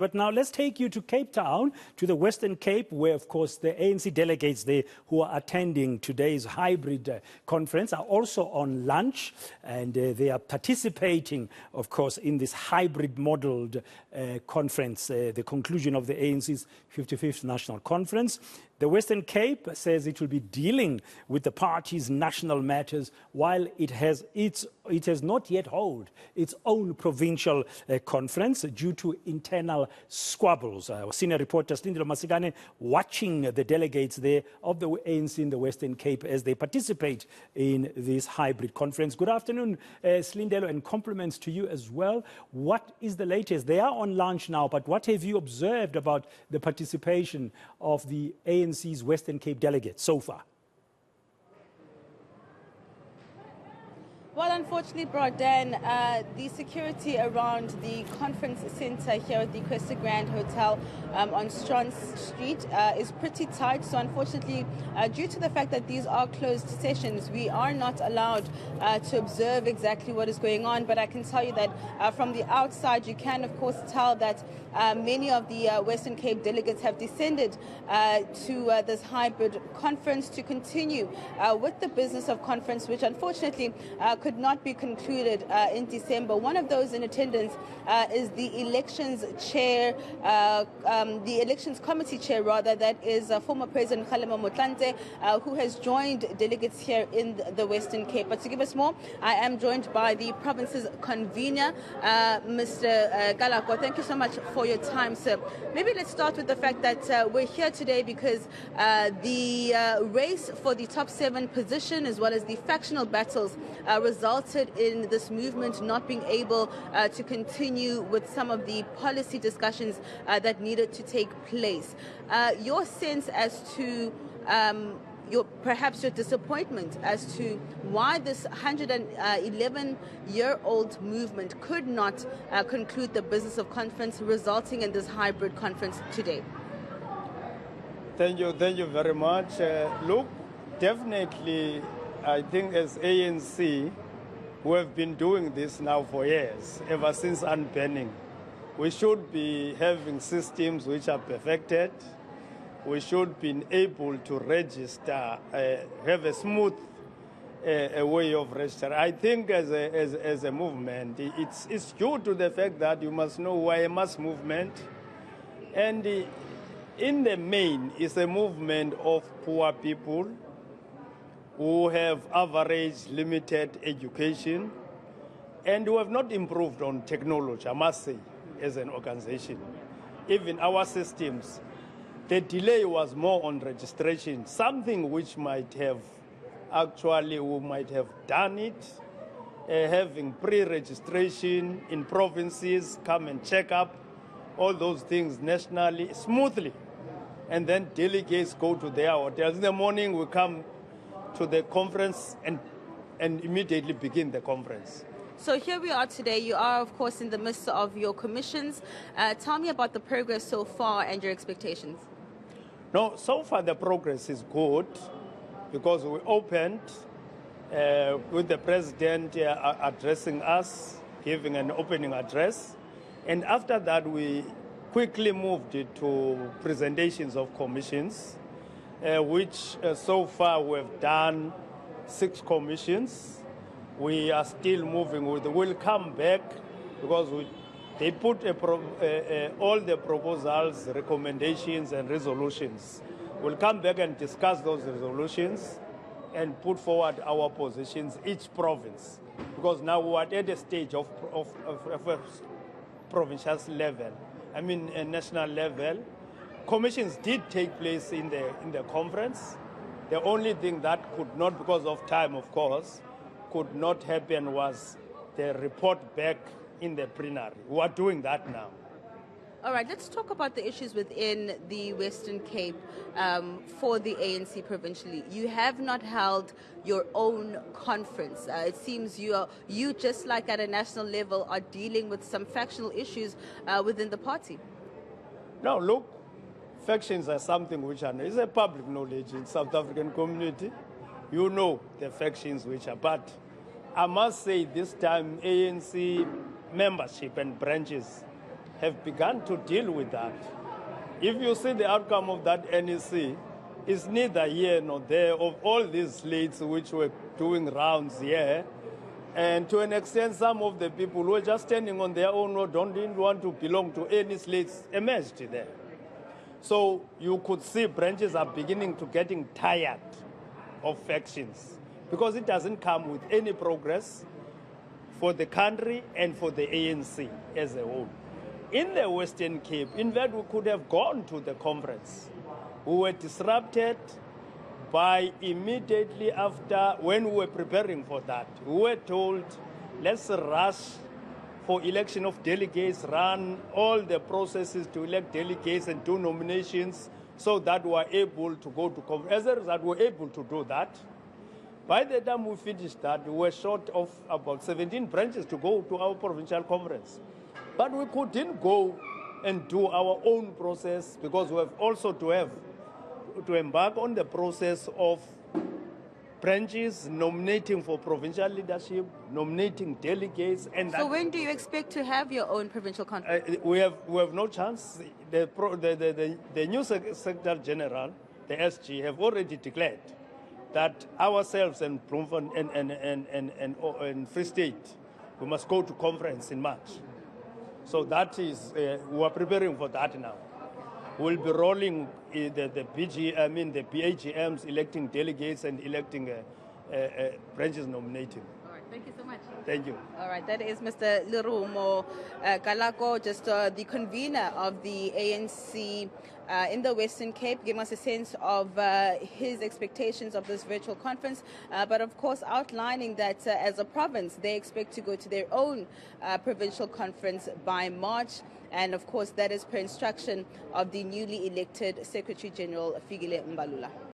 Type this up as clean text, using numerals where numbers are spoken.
But now let's take you to Cape Town, to the Western Cape, where, of course, the ANC delegates there who are attending today's hybrid conference are also on lunch, and they are participating, of course, in this hybrid modeled conference, the conclusion of the ANC's 55th National Conference. The Western Cape says it will be dealing with the party's national matters, while it has not yet held its own provincial conference due to internal squabbles. Our senior reporter Silindelo Masikane watching the delegates there of the ANC in the Western Cape as they participate in this hybrid conference. Good afternoon, Silindelo, and compliments to you as well. What is the latest? They are on lunch now, but what have you observed about the participation of the ANC's Western Cape delegates so far? Well, unfortunately, Dan, the security around the conference centre here at the Cresta Grand Hotel on Strauss Street is pretty tight. So unfortunately, due to the fact that these are closed sessions, we are not allowed to observe exactly what is going on. But I can tell you that from the outside, you can, of course, tell that many of the Western Cape delegates have descended to this hybrid conference to continue with the business of conference, which unfortunately could not be concluded in December. One of those in attendance is the elections chair, the elections committee chair, rather, that is former President Kgalema Motlanthe, who has joined delegates here in the Western Cape. But to give us more, I am joined by the province's convener, Mr. Galakwa. Thank you so much for your time, sir. Maybe let's start with the fact that we're here today because the race for the top 7 position, as well as the factional battles, resulted in this movement not being able to continue with some of the policy discussions that needed to take place. Your sense as to perhaps your disappointment as to why this 111-year-old movement could not conclude the business of conference, resulting in this hybrid conference today. Thank you very much. Look, definitely, I think as ANC, we have been doing this now for years, ever since unbanning. We should be having systems which are perfected. We should be able to register, have a smooth way of registering. I think as a movement, it's due to the fact that you must know we're a mass movement. And in the main, it's a movement of poor people who have average limited education and who have not improved on technology, I must say, as an organization. Even our systems, the delay was more on registration, something which might have we might have done it, having pre-registration in provinces, come and check up, all those things nationally, smoothly. And then delegates go to their hotels. In the morning, we come to the conference and immediately begin the conference. So here we are today. You are, of course, in the midst of your commissions. Tell me about the progress so far and your expectations. No, so far the progress is good because we opened with the president addressing us, giving an opening address. And after that, we quickly moved to presentations of commissions, which so far we have done 6 commissions. We are still moving with. We'll come back because they put all the proposals, recommendations, and resolutions. We'll come back and discuss those resolutions and put forward our positions, each province, because now we're at a stage of provincial level. I mean, a national level. Commissions did take place in the conference. The only thing that could not, because of time, of course, could not happen was the report back in the plenary. We are doing that now. All right, let's talk about the issues within the Western Cape for the ANC provincially. You have not held your own conference. It seems you just like at a national level are dealing with some factional issues within the party. No, look, factions are something which is a public knowledge in South African community. You know the factions which are, but I must say this time ANC membership and branches have begun to deal with that. If you see the outcome of that NEC, it's neither here nor there of all these slates which were doing rounds here. And to an extent, some of the people who were just standing on their own or didn't want to belong to any slates emerged there. So you could see branches are beginning to getting tired of factions because it doesn't come with any progress for the country and for the ANC as a whole. In the Western Cape, in fact, we could have gone to the conference. We were disrupted by immediately after, when we were preparing for that, we were told, let's rush for election of delegates, run all the processes to elect delegates and do nominations so that we are able to go to conference. As a result, we were able to do that. By the time we finished that, we were short of about 17 branches to go to our provincial conference. But we couldn't go and do our own process because we have also to embark on the process of branches nominating for provincial leadership, nominating delegates. And so when do you expect to have your own provincial conference? We have no chance. The new Secretary General, the SG, have already declared that ourselves and Bloemfontein and Free State, we must go to conference in March. So that is, we are preparing for that now. We'll be rolling the PAGMs, electing delegates and electing branches nominating. All right, thank you so much. Thank you. All right, that is Mr. Lerumo Galako, just the convener of the ANC in the Western Cape, giving us a sense of his expectations of this virtual conference, but of course outlining that as a province, they expect to go to their own provincial conference by March. And of course, that is per instruction of the newly elected Secretary General Fikile Mbalula.